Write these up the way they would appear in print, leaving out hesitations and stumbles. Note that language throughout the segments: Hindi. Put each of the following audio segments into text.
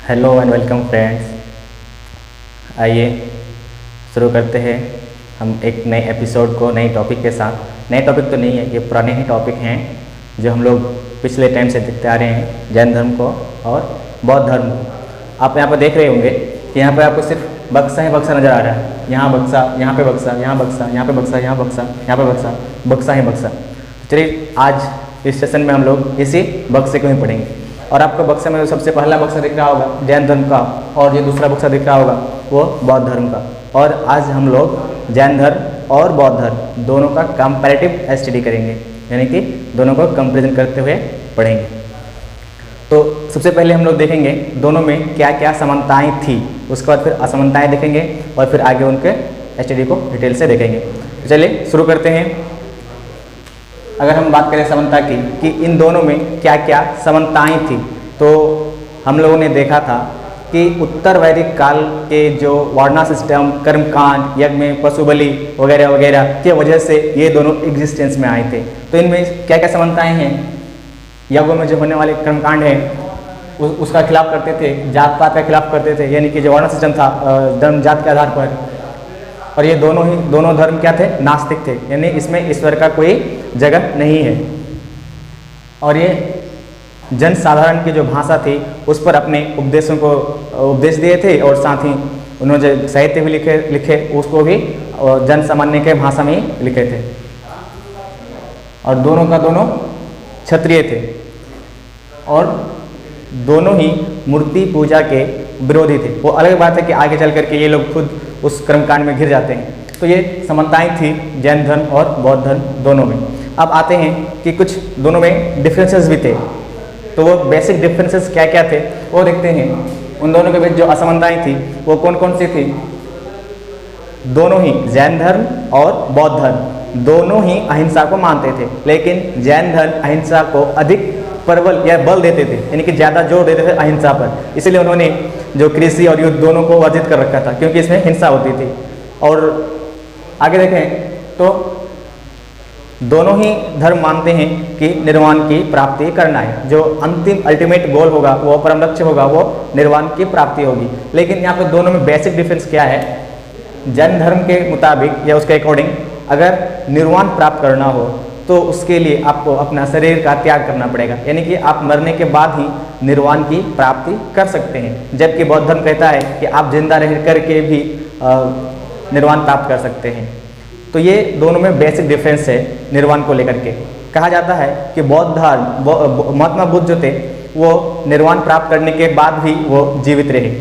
Hello and welcome friends. आइए शुरू करते हैं हम एक नए एपिसोड को नए टॉपिक के साथ। नए टॉपिक तो नहीं है, ये पुराने ही टॉपिक हैं जो हम लोग पिछले टाइम से देखते आ रहे हैं, जैन धर्म को और बौद्ध धर्म को। आप यहाँ पर देख रहे होंगे कि यहाँ पर आपको सिर्फ बक्सा ही बक्सा नज़र आ रहा है। यहाँ बक्सा, यहाँ पे बक्सा, यहाँ बक्सा, यहाँ पे बक्सा, यहाँ बक्सा, यहाँ पे बक्सा, बक्सा ही बक्सा। चलिए आज इस सेशन में हम लोग इसी बक्से को ही पढ़ेंगे। और आपको बक्से में सबसे पहला बक्सा दिख रहा होगा जैन धर्म का, और ये दूसरा बक्सा दिख रहा होगा वो बौद्ध धर्म का। और आज हम लोग जैन धर्म और बौद्ध धर्म दोनों का कंपैरेटिव स्टडी करेंगे, यानी कि दोनों को कंपैरिजन करते हुए पढ़ेंगे। तो सबसे पहले हम लोग देखेंगे दोनों में क्या क्या समानताएं थी, उसके बाद फिर असमानताएं देखेंगे और फिर आगे उनके स्टडी को डिटेल से देखेंगे। तो चलिए शुरू करते हैं। अगर हम बात करें समानता की कि इन दोनों में क्या क्या समानताएं थी, तो हम लोगों ने देखा था कि उत्तर वैदिक काल के जो वर्णा सिस्टम, कर्मकांड, यज्ञ, पशु बलि वगैरह वगैरह के वजह से ये दोनों एग्जिस्टेंस में आए थे। तो इनमें क्या क्या समानताएं हैं? यज्ञों में जो होने वाले कर्मकांड हैं उसका खिलाफ करते थे, जात पात का खिलाफ करते थे, यानी कि जो वर्णा सिस्टम था धर्म जात के आधार पर। और ये दोनों धर्म क्या थे? नास्तिक थे, यानी इसमें ईश्वर का कोई जगह नहीं है। और ये जन साधारण की जो भाषा थी उस पर अपने उपदेशों को उपदेश दिए थे, और साथ ही उन्होंने जो साहित्य भी लिखे उसको भी जन सामान्य के भाषा में ही लिखे थे। और दोनों का दोनों क्षत्रिय थे, और दोनों ही मूर्ति पूजा के विरोधी थे। वो अलग बात है कि आगे चल करके ये लोग खुद उस कर्मकांड में घिर जाते हैं। तो ये समानताएं थी जैन धर्म और बौद्ध धर्म दोनों में। अब आते हैं कि कुछ दोनों में डिफरेंसेस भी थे, तो वो बेसिक डिफरेंसेस क्या क्या थे वो देखते हैं। उन दोनों के बीच जो असमानताएं थी वो कौन कौन सी थी? दोनों ही जैन धर्म और बौद्ध धर्म दोनों ही अहिंसा को मानते थे, लेकिन जैन धर्म अहिंसा को अधिक प्रबल या बल देते थे, यानी कि ज़्यादा जोर देते थे अहिंसा पर। इसलिए उन्होंने जो कृषि और युद्ध दोनों को वर्जित कर रखा था, क्योंकि इसमें हिंसा होती थी। और आगे देखें तो दोनों ही धर्म मानते हैं कि निर्वाण की प्राप्ति करना है, जो अंतिम अल्टीमेट गोल होगा, वो परम लक्ष्य होगा, वो निर्वाण की प्राप्ति होगी। लेकिन यहाँ पर दोनों में बेसिक डिफरेंस क्या है? जैन धर्म के मुताबिक या उसके अकॉर्डिंग अगर निर्वाण प्राप्त करना हो तो उसके लिए आपको अपना शरीर का त्याग करना पड़ेगा, यानी कि आप मरने के बाद ही निर्वाण की प्राप्ति कर सकते हैं। जबकि बौद्ध धर्म कहता है कि आप जिंदा रह करके भी निर्वाण प्राप्त कर सकते हैं। तो ये दोनों में बेसिक डिफरेंस है निर्वाण को लेकर के। कहा जाता है कि बौद्ध धर्म महात्मा बुद्ध जो थे वो निर्वाण प्राप्त करने के बाद भी वो जीवित रहे,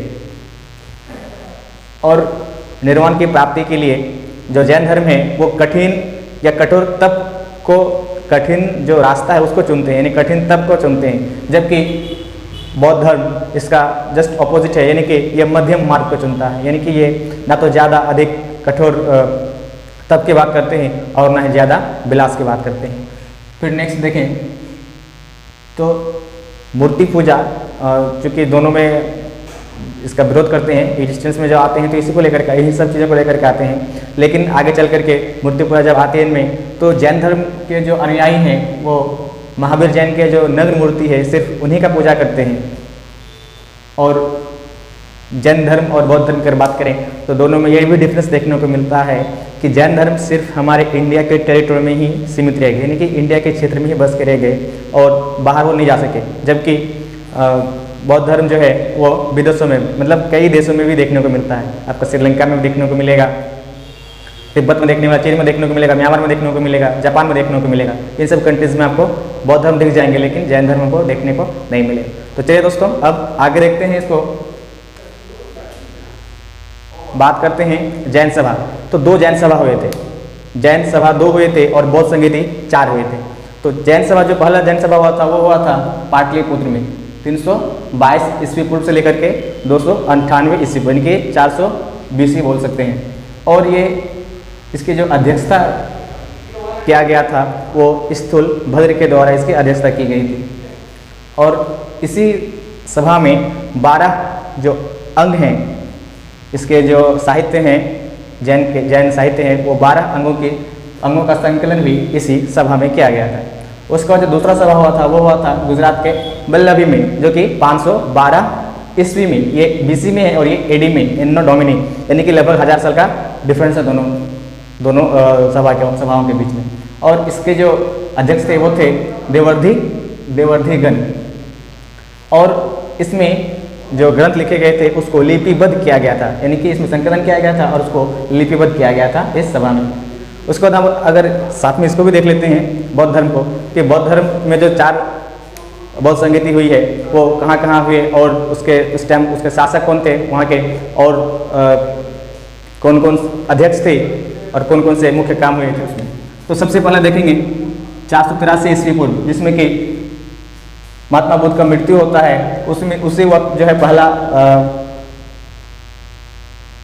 और निर्वाण की प्राप्ति के लिए जो जैन धर्म है वो कठिन या कठोर तप को, कठिन जो रास्ता है उसको चुनते हैं, यानी कठिन तप को चुनते हैं। जबकि बौद्ध धर्म इसका जस्ट ऑपोजिट है, यानी कि ये मध्यम मार्ग को चुनता है, यानी कि ये ना तो ज़्यादा अधिक कठोर तप की बात करते हैं और ना ही ज़्यादा विलास की बात करते हैं। फिर नेक्स्ट देखें तो मूर्ति पूजा, चूँकि दोनों में इसका विरोध करते हैं, एग्जिस्टेंस में जब आते हैं तो इसी को लेकर के, यही सब चीज़ों को लेकर के आते हैं। लेकिन आगे चल करके मूर्ति पूजा जब आती है इनमें, तो जैन धर्म के जो अनुयायी हैं वो महावीर जैन के जो नग्न मूर्ति है सिर्फ उन्हीं का पूजा करते हैं। और जैन धर्म और बौद्ध धर्म की बात करें तो दोनों में ये भी डिफरेंस देखने को मिलता है कि जैन धर्म सिर्फ हमारे इंडिया के टेरिटोरी में ही सीमित रह गए, यानी कि इंडिया के क्षेत्र में ही बस के रह गए और बाहर वो नहीं जा सके। जबकि बौद्ध धर्म जो है वो विदेशों में, मतलब कई देशों में भी देखने को मिलता है। आपको श्रीलंका में देखने को मिलेगा, तिब्बत में देखने को, चीन में देखने को मिलेगा, म्यांमार में देखने को मिलेगा, जापान में देखने को मिलेगा। इन सब कंट्रीज़ में आपको बौद्ध धर्म दिख जाएंगे, लेकिन जैन धर्म को देखने को नहीं मिलेगा। तो चलिए दोस्तों अब आगे देखते हैं, इसको बात करते हैं जैन सभा। तो 2 जैन सभा हुए थे, जैन सभा 2 हुए थे और बौद्ध संगीति 4 हुए थे। तो जैन सभा जो पहला जैन सभा हुआ था वो हुआ था पाटलिपुत्र में 322 ईस्वी पूर्व से लेकर के 298 ईस्वी पूर्व, यानी कि 400 BC बोल सकते हैं। और ये इसकी जो अध्यक्षता किया गया था वो स्थूल भद्र के द्वारा इसकी अध्यक्षता की गई थी। और इसी सभा में 12 जो अंग हैं, इसके जो साहित्य हैं जैन साहित्य हैं, वो 12 अंगों का संकलन भी इसी सभा में किया गया था। उसका जो दूसरा सभा हुआ था वो हुआ था गुजरात के वल्लभी में, जो कि 512 ईस्वी में, ये BC में है और ये AD में, एन्नो डोमिनी, यानी कि लगभग 1000 साल का डिफरेंस है दोनों सभाओं के बीच में। और इसके जो अध्यक्ष थे वो थे देवर्धिगण। और इसमें जो ग्रंथ लिखे गए थे उसको लिपिबद्ध किया गया था, यानी कि इसमें संकलन किया गया था और उसको लिपिबद्ध किया गया था इस सभा में। उसके बाद हम अगर साथ में इसको भी देख लेते हैं बौद्ध धर्म को, कि बौद्ध धर्म में जो 4 बौद्ध संगति हुई है वो कहाँ कहाँ हुए और उस टाइम उसके शासक कौन थे वहाँ के, और कौन कौन अध्यक्ष थे और कौन कौन से मुख्य काम हुए थे उसमें। तो सबसे पहले देखेंगे 483 ईस्वी पूर्व, जिसमें कि महात्मा बुद्ध का मृत्यु होता है, उसमें उसी वक्त जो है पहला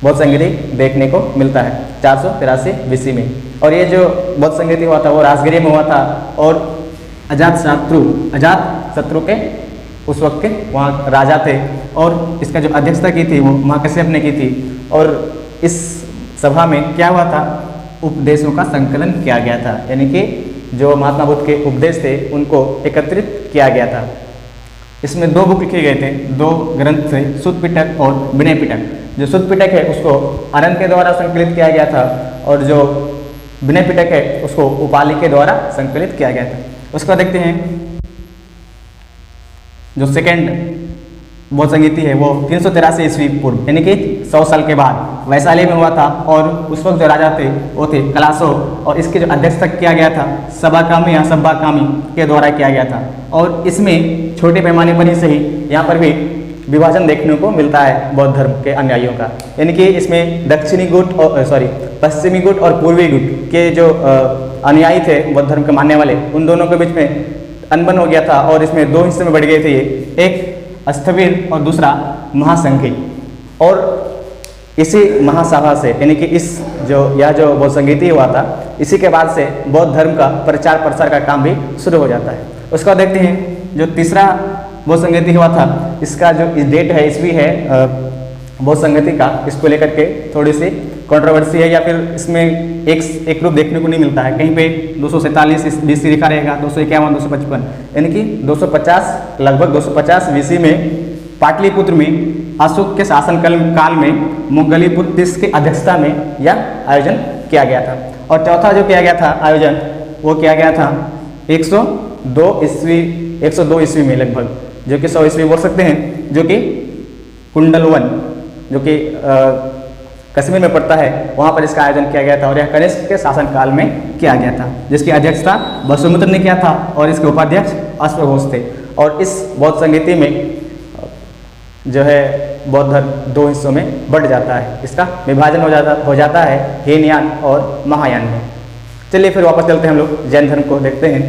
बौद्ध संगति देखने को मिलता है 483 BC में। और ये जो बौद्ध संगति हुआ था वो राजगिरी में हुआ था, और अजातशत्रु के उस वक्त के वहाँ राजा थे, और इसका जो अध्यक्षता की थी वो महाकश्यप ने की थी। और इस सभा में क्या हुआ था, उपदेशों का संकलन किया गया था, यानी कि जो महात्मा बुद्ध के उपदेश थे उनको एकत्रित किया गया था। इसमें 2 बुक लिखे गए थे, 2 ग्रंथ थे, सुत्त पिटक और विनय पिटक। जो सुत्त पिटक है उसको आनंद के द्वारा संकलित किया गया था, और जो विनय पिटक है उसको उपाली के द्वारा संकलित किया गया था। उसका देखते हैं जो सेकेंड बौद्ध संगति है वो 383 ईस्वी पूर्व, यानी कि 100 साल के बाद वैशाली में हुआ था। और उस वक्त जो राजा थे वो थे कलासो, और इसके जो अध्यक्षता किया गया था सभाकामी या सब्बाकामी के द्वारा किया गया था। और इसमें छोटे पैमाने पर ही सही यहाँ पर भी विभाजन देखने को मिलता है बौद्ध धर्म के अनुयायियों का, यानी कि इसमें दक्षिणी गुट और पश्चिमी गुट और पूर्वी गुट के जो अनुयायी थे बौद्ध धर्म के मानने वाले, उन दोनों के बीच में अनबन हो गया था, और इसमें 2 हिस्से में बढ़ गए थे ये, एक स्थविर और दूसरा महासंघी। और इसी महासभा से, यानी कि इस जो बौद्ध संगति हुआ था, इसी के बाद से बौद्ध धर्म का प्रचार प्रसार का काम भी शुरू हो जाता है। उसके बाद देखते हैं जो तीसरा बौद्ध संगति हुआ था, इसका जो डेट है ईस्वी है बौद्ध संगति का, इसको लेकर के थोड़ी सी कंट्रोवर्सी है, या फिर इसमें एक रूप देखने को नहीं मिलता है। कहीं पे 247 BC लिखा रहेगा, 251, 255, यानी कि 250 लगभग 250 BC में पाटलिपुत्र में अशोक के शासन काल में मुगलिपुत्र के अध्यक्षता में यह आयोजन किया गया था। और चौथा जो किया गया था आयोजन, वो किया गया था 102 ईस्वी में लगभग, जो कि 100 ईस्वी बोल सकते हैं, जो कि कुंडलवन, जो कि कश्मीर में पड़ता है, वहाँ पर इसका आयोजन किया गया था। और यह कनिष्क के शासनकाल में किया गया था, जिसकी अध्यक्षता वसुमित्र ने किया था और इसके उपाध्यक्ष अश्वघोष थे। और इस बौद्ध संगति में जो है बौद्ध धर्म 2 हिस्सों में बढ़ जाता है, इसका विभाजन हो जाता है हीनयान और महायान में। चलिए फिर वापस चलते हैं हम लोग जैन धर्म को देखते हैं।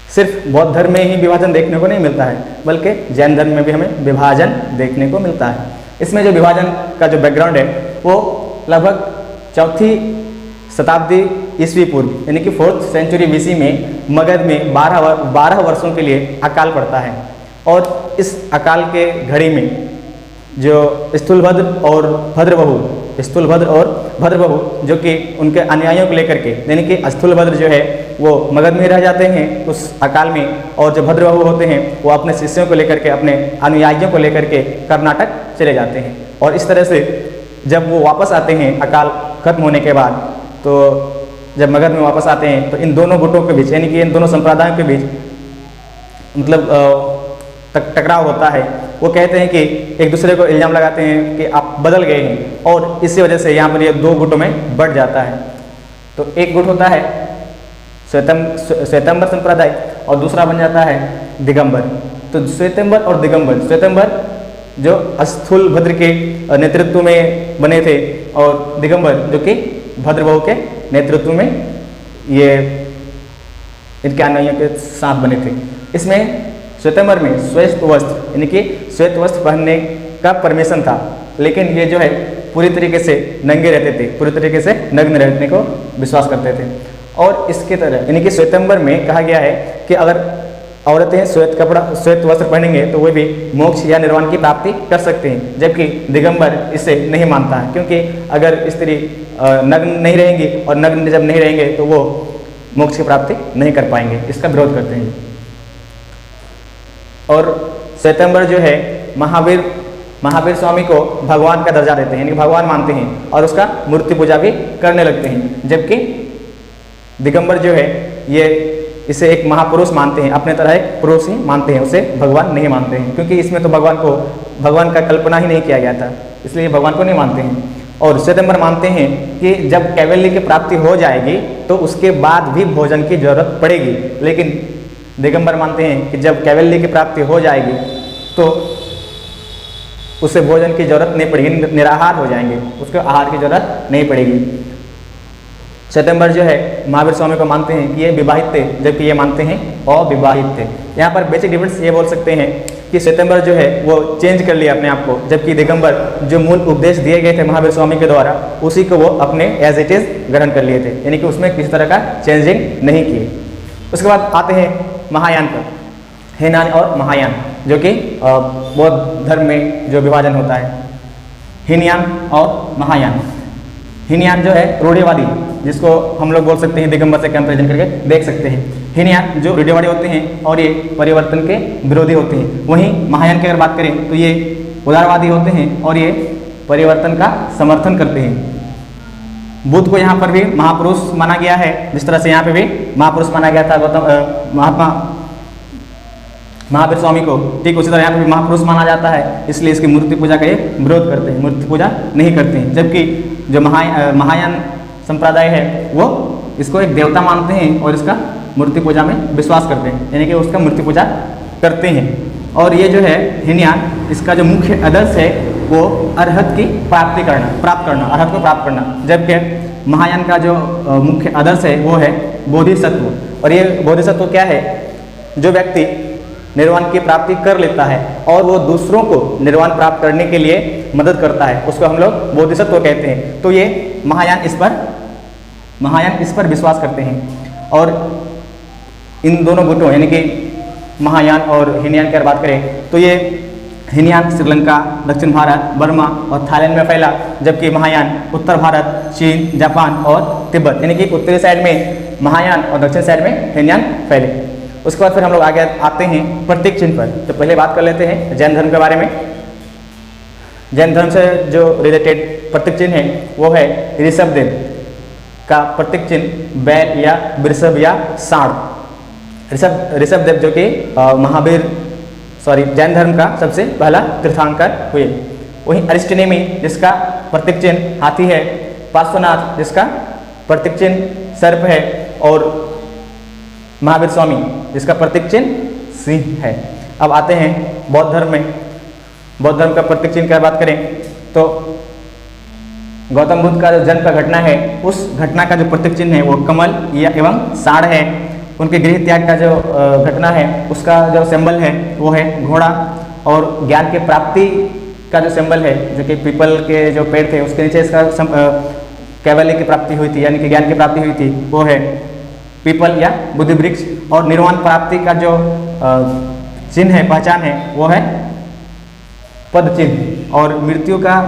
सिर्फ बौद्ध धर्म में ही विभाजन देखने को नहीं मिलता है, बल्कि जैन धर्म में भी हमें विभाजन देखने को मिलता है। इसमें जो विभाजन का जो बैकग्राउंड है वो लगभग 4वीं शताब्दी ईस्वी पूर्व, यानी कि 4th सेंचुरी BC में मगध में 12 वर्षों के लिए अकाल पड़ता है। और इस अकाल के घड़ी में जो स्थूलभद्र और भद्रबहु जो कि उनके अनुयायियों को लेकर के, यानी कि स्थूलभद्र जो है वो मगध में रह जाते हैं उस अकाल में, और जो भद्रबहु होते हैं वो अपने शिष्यों को लेकर के, अपने अनुयायियों को लेकर के कर्नाटक चले जाते हैं। और इस तरह से जब वो वापस आते हैं अकाल खत्म होने के बाद, तो जब मगध में वापस आते हैं तो इन दोनों गुटों के बीच, यानी कि इन दोनों संप्रदायों के बीच मतलब टकराव होता है। वो कहते हैं कि एक दूसरे को इल्ज़ाम लगाते हैं कि आप बदल गए हैं, और इसी वजह से यहाँ पर ये 2 गुटों में बढ़ जाता है। तो एक गुट होता है श्वेतंबर संप्रदाय और दूसरा बन जाता है दिगंबर। तो श्वेतंबर और श्वेतंबर जो स्थूलभद्र के नेतृत्व में बने थे, और दिगंबर जो कि भद्रबहु के नेतृत्व में ये इनके अनुयायियों के साथ बने थे। इसमें श्वेतंबर में श्वेत वस्त्र, यानी कि श्वेत वस्त्र पहनने का परमिशन था, लेकिन ये जो है पूरी तरीके से नंगे रहते थे, पूरी तरीके से नग्न रहने को विश्वास करते थे। और इसके तरह यानी कि श्वेतंबर में कहा गया है कि अगर औरतें श्वेत वस्त्र पहनेंगे तो वे भी मोक्ष या निर्वाण की प्राप्ति कर सकते हैं, जबकि दिगंबर इसे नहीं मानता है, क्योंकि अगर स्त्री नग्न नहीं रहेंगी और नग्न जब नहीं रहेंगे तो वो मोक्ष की प्राप्ति नहीं कर पाएंगे, इसका विरोध करते हैं। और श्वेतांबर जो है महावीर स्वामी को भगवान का दर्जा देते हैं, यानी भगवान मानते हैं और उसका मूर्ति पूजा भी करने लगते हैं। जबकि दिगंबर जो है ये इसे एक महापुरुष मानते हैं, अपने तरह एक पुरुष ही मानते हैं, उसे भगवान नहीं मानते हैं, क्योंकि इसमें तो भगवान का कल्पना ही नहीं किया गया था, इसलिए भगवान को नहीं मानते हैं। और श्वेतांबर मानते हैं कि जब कैवल्य की प्राप्ति हो जाएगी तो उसके बाद भी भोजन की जरूरत पड़ेगी, लेकिन दिगंबर मानते हैं कि जब कैवल्य की प्राप्ति हो जाएगी तो उसे भोजन की जरूरत नहीं पड़ेगी, निराहार हो जाएंगे, उसको आहार की जरूरत नहीं पड़ेगी। श्वेतांबर जो है महावीर स्वामी को मानते हैं कि ये विवाहित थे, जबकि ये मानते हैं अविवाहित थे। यहाँ पर बेसिक डिफरेंस ये बोल सकते हैं कि श्वेतांबर जो है वो चेंज कर लिया अपने आप को, जबकि दिगंबर जो मूल उपदेश दिए गए थे महावीर स्वामी के द्वारा उसी को वो अपने एज इट इज ग्रहण कर लिए थे, यानी कि उसमें किसी तरह का चेंजिंग नहीं किए। उसके बाद आते हैं महायान पर, हीनयान और महायान, जो कि बौद्ध धर्म में जो विभाजन होता है, हीनयान और महायान। हीनयान जो है रूढ़िवादी, जिसको हम लोग बोल सकते हैं दिगंबर से कंपैरिजन करके देख सकते हैं। हीनयान जो रूढ़िवादी होते हैं और ये परिवर्तन के विरोधी होते हैं। वहीं महायान की अगर बात करें तो ये उदारवादी होते हैं और ये परिवर्तन का समर्थन करते हैं। बुद्ध को यहाँ पर भी महापुरुष माना गया है, जिस तरह से यहाँ पे भी महापुरुष माना गया था गौतम महावीर स्वामी को, ठीक उसी तरह यहाँ पे भी महापुरुष माना जाता है, इसलिए इसकी मूर्ति पूजा का ये विरोध करते हैं, मूर्ति पूजा नहीं करते हैं। जबकि जो महायान संप्रदाय है वो इसको एक देवता मानते हैं और इसका मूर्ति पूजा में विश्वास करते हैं, यानी कि उसका मूर्ति पूजा करते हैं। और ये जो है हीनयान, इसका जो मुख्य आदर्श है वो अरहत की प्राप्त करना, अरहत को प्राप्त करना। जबकि महायान का जो मुख्य आदर्श है वो है बोधिसत्व। और ये बोधिसत्व क्या है? जो व्यक्ति निर्वाण की प्राप्ति कर लेता है और वो दूसरों को निर्वाण प्राप्त करने के लिए मदद करता है, उसको हम लोग बोधिसत्व कहते हैं। तो ये महायान इस पर विश्वास करते हैं। और इन दोनों गुटों यानी कि महायान और हीनयान की अगर बात करें तो ये हीनयान श्रीलंका, दक्षिण भारत, बर्मा और थाईलैंड में फैला, जबकि महायान उत्तर भारत, चीन, जापान और तिब्बत, यानी कि उत्तरी साइड में महायान और दक्षिण साइड में हीनयान फैले। उसके बाद फिर हम लोग आगे आते हैं प्रतीक चिन्ह पर। तो पहले बात कर लेते हैं जैन धर्म के बारे में। जैन धर्म से जो रिलेटेड प्रतीक चिन्ह है वो है ऋषभदेव का प्रतीक चिन्ह बैल या वृषभ या सांड। ऋषभदेव जो कि जैन धर्म का सबसे पहला तीर्थंकर हुए। वहीं अरिष्टनेमी जिसका प्रतीक चिन्ह हाथी है, पार्श्वनाथ जिसका प्रतीक चिन्ह सर्प है, और महावीर स्वामी जिसका प्रतीक चिन्ह सिंह है। अब आते हैं बौद्ध धर्म में। बौद्ध धर्म का प्रतीक चिन्ह की बात करें तो गौतम बुद्ध का जो जन्म का घटना है उस घटना का जो प्रतीक चिन्ह है वो कमल या एवं सांड है। उनके गृह त्याग का जो घटना है उसका जो सिंबल है वो है घोड़ा। और ज्ञान के प्राप्ति का जो सिंबल है, जो कि पीपल के जो पेड़ थे उसके नीचे इसका कैवल्य की प्राप्ति हुई थी, यानी कि ज्ञान की प्राप्ति हुई थी, वो है पीपल या बुद्धि वृक्ष। और निर्वाण प्राप्ति का जो चिन्ह है, पहचान है, वो है पद चिन्ह। और मृत्यु का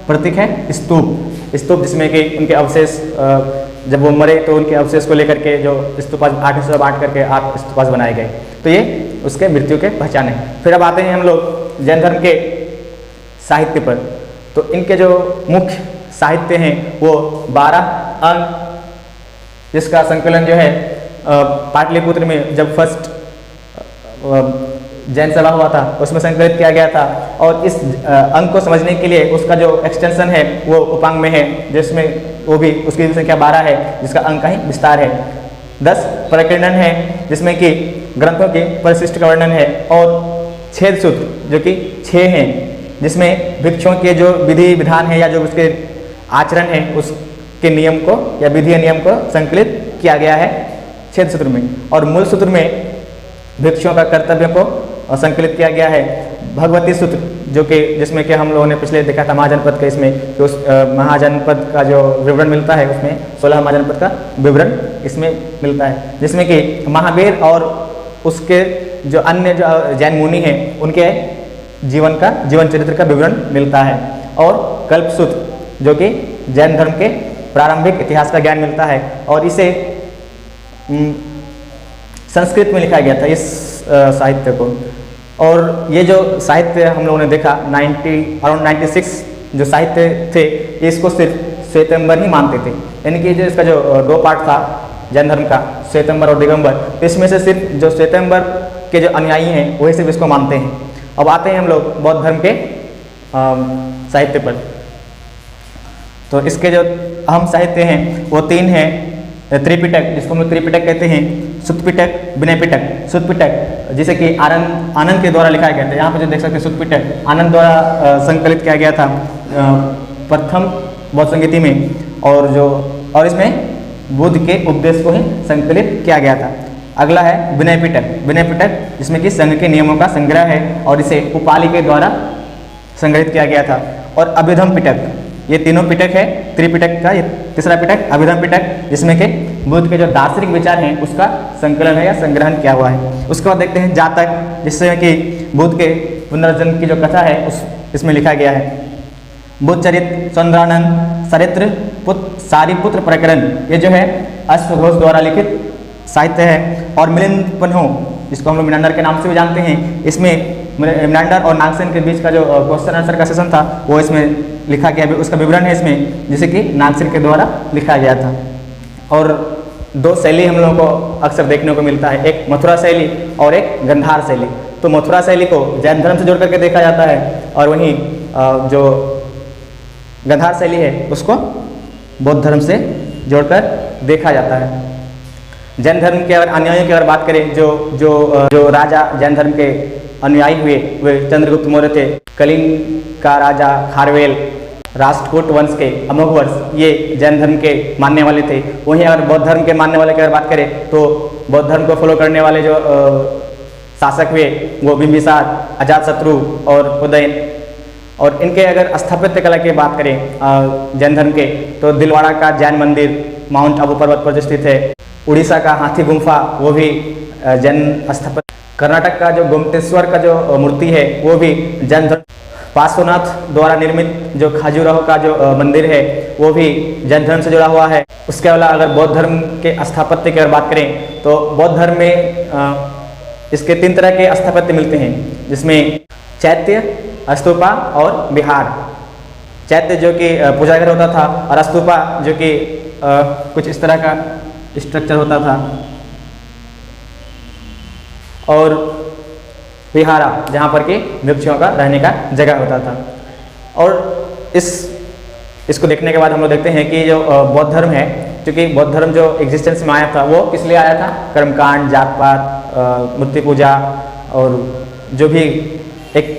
प्रतीक है स्तूप, जिसमें कि उनके अवशेष जब वो मरे तो उनके अवशेष को लेकर के जो स्तूपा 8 हिस्सों बांट करके 8 स्तूपा बनाए गए। तो ये उसके मृत्यु के पहचान है। फिर अब आते हैं हम लोग जैन धर्म के साहित्य पर। तो इनके जो मुख्य साहित्य हैं वो 12 अंग, जिसका संकलन जो है पाटलिपुत्र में जब फर्स्ट जैन सभा हुआ था उसमें संकलित किया गया था। और इस अंक को समझने के लिए उसका जो एक्सटेंशन है वो उपांग में है, जिसमें वो भी उसकी संख्या 12 है, जिसका अंक का ही विस्तार है। 10 प्रकीर्णन है जिसमें कि ग्रंथों के परिशिष्ट का वर्णन है। और छेद सूत्र जो कि 6 हैं, जिसमें भिक्षुओं के जो विधि विधान है या जो उसके आचरण है उसके नियम को या विधि नियम को संकलित किया गया है छेद सूत्र में। और मूल सूत्र में भिक्षुओं का कर्तव्य को संकलित किया गया है। भगवती सूत्र जो कि जिसमें कि हम लोगों ने पिछले देखा था महाजनपद के, इसमें कि उस महाजनपद का जो विवरण मिलता है उसमें 16 महाजनपद का विवरण इसमें मिलता है, जिसमें कि महावीर और उसके जो अन्य जो जैन मुनि हैं उनके जीवन चरित्र का विवरण मिलता है। और कल्पसूत्र जो कि जैन धर्म के प्रारंभिक इतिहास का ज्ञान मिलता है। और इसे संस्कृत में लिखा गया था इस साहित्य को। और ये जो साहित्य हम लोगों ने देखा अराउंड 96 जो साहित्य थे, इसको सिर्फ श्वेतंबर ही मानते थे। यानी कि जो इसका जो 2 पार्ट था जैन धर्म का, श्वेतंबर और दिगंबर, तो इसमें से सिर्फ जो श्वेतंबर के जो अनुयायी हैं वही सिर्फ इसको मानते हैं। अब आते हैं हम लोग बौद्ध धर्म के साहित्य पर। तो इसके जो अहम साहित्य हैं वो 3 हैं। त्रिपिटक, जिसको हम लोग त्रिपिटक कहते हैं, सुत्त पिटक, विनय पिटक। सुत्त पिटक जिसे कि आनंद के द्वारा लिखा गया था। यहाँ पे जो देख सकते हैं सुत्त पिटक आनंद द्वारा संकलित किया गया था प्रथम बौद्ध संगीति में, और इसमें बुद्ध के उपदेश को ही संकलित किया गया था। अगला है विनय पिटक। विनय पिटक जिसमें कि संघ के नियमों का संग्रह है और इसे उपालि के द्वारा संग्रहित किया गया था। और अभिधम पिटक, ये तीनों पिटक है। त्रिपिटक का ये तीसरा पिटक अभिधम पिटक, जिसमें कि बुद्ध के जो दार्शनिक विचार हैं उसका संकलन है या संग्रहण किया हुआ है। उसके बाद देखते हैं जातक, जिसमें कि बुद्ध के पुनर्जन्म की जो कथा है इसमें लिखा गया है। बुद्ध चरित्र, चंद्रानंद, सरित्र सारिपुत्र प्रकरण, ये जो है अश्वघोष द्वारा लिखित साहित्य है। और मिलिंद पन्हो, जिसको हम लोग मिनांडर के नाम से भी जानते हैं, इसमें मिनांडर और नागसेन के बीच का जो क्वेश्चन आंसर का सेशन था वो इसमें लिखा गया है। उसका विवरण है इसमें, जिसे कि नागसेन के द्वारा लिखा गया था। और 2 शैली हम लोगों को अक्सर देखने को मिलता है, एक मथुरा शैली और एक गंधार शैली। तो मथुरा शैली को जैन धर्म से जोड़ करके देखा जाता है, और वहीं जो गंधार शैली है उसको बौद्ध धर्म से जोड़कर देखा जाता है। जैन धर्म के अगर अनुयायियों की अगर बात करें, जो राजा जैन धर्म के अनुयायी हुए वे चंद्रगुप्त मौर्य थे। कलिंग का राजा खारवेल, राष्ट्रकूट वंश के अमोघ वर्ष, ये जैन धर्म के मानने वाले थे। वहीं अगर बौद्ध धर्म के मानने वाले की अगर बात करें तो बौद्ध धर्म को फॉलो करने वाले जो शासक हुए वो बिंबिसार, अजातशत्रु और उदयन। और इनके अगर स्थापत्य कला की बात करें जैन धर्म के, तो दिलवाड़ा का जैन मंदिर माउंट आबू पर्वत पर स्थित है। उड़ीसा का हाथी गुम्फा वो भी जैन स्थापत्य। कर्नाटक का जो गोमतेश्वर का जो मूर्ति है वो भी जैन धर्म। पार्श्वनाथ द्वारा निर्मित जो खाजुराहो का जो मंदिर है वो भी जैन धर्म से जुड़ा हुआ है। उसके अलावा अगर बौद्ध धर्म के स्थापत्य की अगर बात करें तो बौद्ध धर्म में इसके 3 तरह के स्थापत्य मिलते हैं, जिसमें चैत्य, स्तूपा और विहार। चैत्य जो कि पूजाघर होता था, और स्तूपा जो कि कुछ इस तरह का स्ट्रक्चर होता था, और विहारा जहाँ पर कि भिक्षुओं का रहने का जगह होता था। और इसको देखने के बाद हम लोग देखते हैं कि जो बौद्ध धर्म है, क्योंकि बौद्ध धर्म जो एग्जिस्टेंस में आया था वो किस लिए आया था? कर्मकांड, जात पात, मूर्ति पूजा और जो भी एक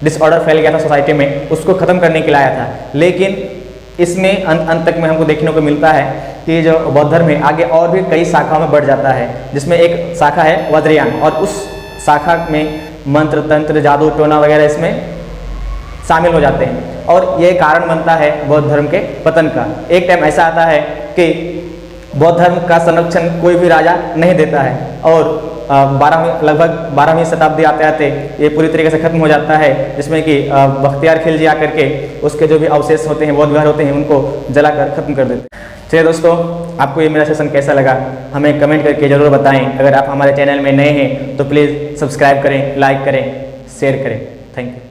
डिसऑर्डर फैल गया था सोसाइटी में, उसको ख़त्म करने के लिए आया था। लेकिन इसमें अंत तक में हमको देखने को मिलता है कि जो बौद्ध धर्म है आगे और भी कई शाखाओं में बढ़ जाता है, जिसमें एक शाखा है वज्रयान, और उस शाखा में मंत्र, तंत्र, जादू, टोना वगैरह इसमें शामिल हो जाते हैं। और ये कारण बनता है बौद्ध धर्म के पतन का। एक टाइम ऐसा आता है कि बौद्ध धर्म का संरक्षण कोई भी राजा नहीं देता है, और लगभग 12वीं शताब्दी आते आते ये पूरी तरीके से खत्म हो जाता है, जिसमें कि बख्तियार खिलजी आकर के उसके जो भी अवशेष होते हैं, बौद्ध विहार होते हैं, उनको जलाकर खत्म कर देते हैं। चलिए दोस्तों, आपको ये मेरा सेशन कैसा लगा हमें कमेंट करके ज़रूर बताएं। अगर आप हमारे चैनल में नए हैं तो प्लीज़ सब्सक्राइब करें, लाइक करें, शेयर करें। Thank you.